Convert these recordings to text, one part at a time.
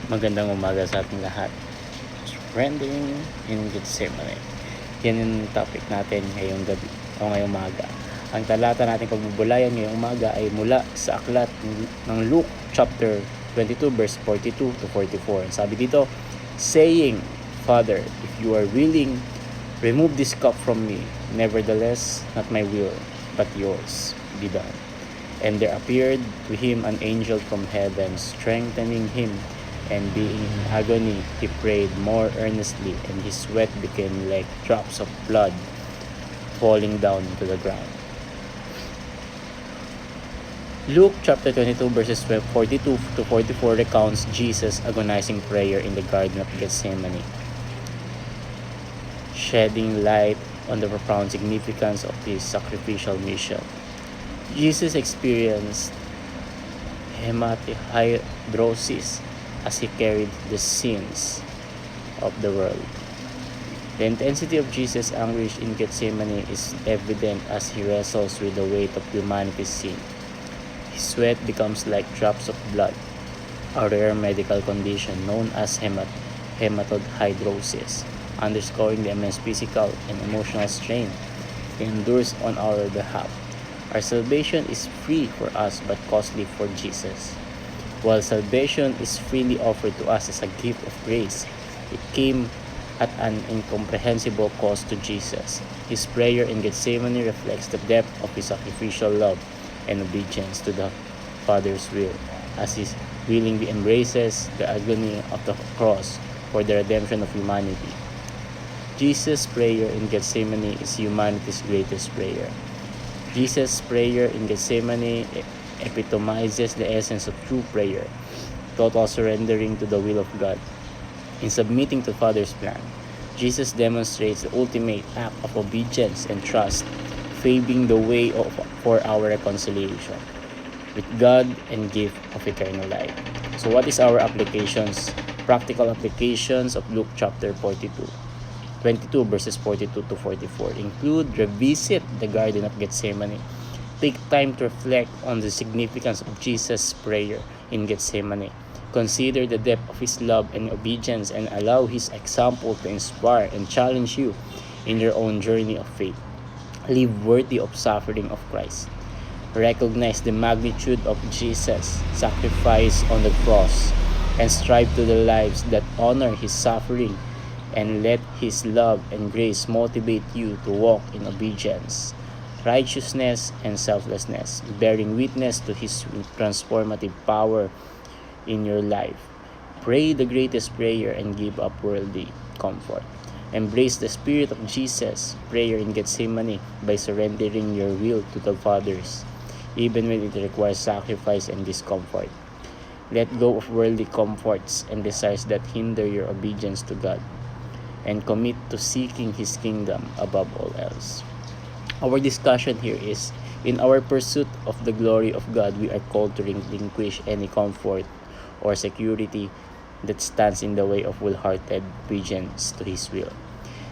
Magandang umaga sa ating lahat. Surrendering in Gethsemane. Yan yung topic natin ngayong gabi o ngayong umaga. Ang talata natin pagbubulayan ngayong umaga ay mula sa aklat ng Luke chapter 22 verse 42 to 44. Sabi dito, saying, Father, if you are willing, remove this cup from me. Nevertheless, not my will, but yours be done. And there appeared to him an angel from heaven, strengthening him, and being in agony, he prayed more earnestly, and his sweat became like drops of blood falling down into the ground. Luke chapter 22 verses 42 to 44 recounts Jesus' agonizing prayer in the Garden of Gethsemane, shedding light on the profound significance of his sacrificial mission. Jesus experienced hematidrosis as he carried the sins of the world. The intensity of Jesus' anguish in Gethsemane is evident as he wrestles with the weight of humanity's sin. His sweat becomes like drops of blood, a rare medical condition known as hematidrosis, underscoring the immense physical and emotional strain he endures on our behalf. Our salvation is free for us but costly for Jesus. While salvation is freely offered to us as a gift of grace, it came at an incomprehensible cost to Jesus. His prayer in Gethsemane reflects the depth of his sacrificial love and obedience to the Father's will, as he willingly embraces the agony of the cross for the redemption of humanity. Jesus' prayer in Gethsemane is humanity's greatest prayer. Jesus' prayer in Gethsemane epitomizes the essence of true prayer, total surrendering to the will of God. In submitting to Father's plan, Jesus demonstrates the ultimate act of obedience and trust, paving the way for our reconciliation with God and gift of eternal life. So what is our applications, practical applications of Luke chapter 22 verses 42 to 44 include revisit the Garden of Gethsemane. Take time to reflect on the significance of Jesus' prayer in Gethsemane. Consider the depth of his love and obedience and allow his example to inspire and challenge you in your own journey of faith. Live worthy of suffering of Christ. Recognize the magnitude of Jesus' sacrifice on the cross and strive to the lives that honor his suffering, and let his love and grace motivate you to walk in obedience, righteousness, and selflessness, bearing witness to his transformative power in your life. Pray the greatest prayer and give up worldly comfort. Embrace the spirit of Jesus' prayer in Gethsemane by surrendering your will to the Father's, even when it requires sacrifice and discomfort. Let go of worldly comforts and desires that hinder your obedience to God, and commit to seeking his kingdom above all else. Our discussion here is, in our pursuit of the glory of God, we are called to relinquish any comfort or security that stands in the way of wholehearted obedience to his will.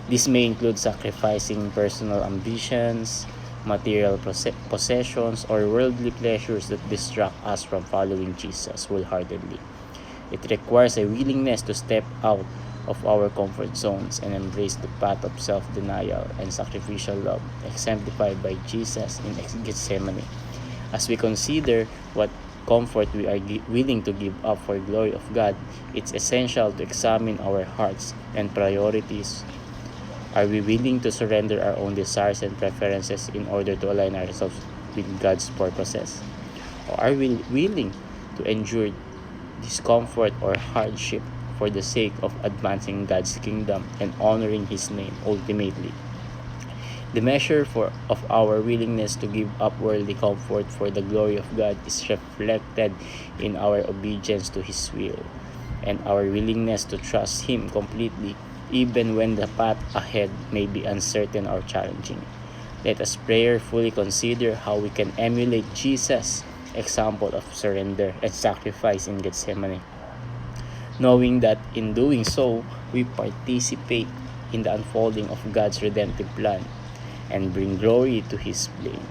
This may include sacrificing personal ambitions, material possessions, or worldly pleasures that distract us from following Jesus wholeheartedly. It requires a willingness to step out of our comfort zones and embrace the path of self-denial and sacrificial love exemplified by Jesus in Gethsemane. As we consider what comfort we are willing to give up for the glory of God, it's essential to examine our hearts and priorities. Are we willing to surrender our own desires and preferences in order to align ourselves with God's purposes? Or are we willing to endure discomfort or hardship for the sake of advancing God's kingdom and honoring his name ultimately? The measure of our willingness to give up worldly comfort for the glory of God is reflected in our obedience to his will and our willingness to trust him completely even when the path ahead may be uncertain or challenging. Let us prayerfully consider how we can emulate Jesus' example of surrender and sacrifice in Gethsemane, knowing that in doing so, we participate in the unfolding of God's redemptive plan and bring glory to his name.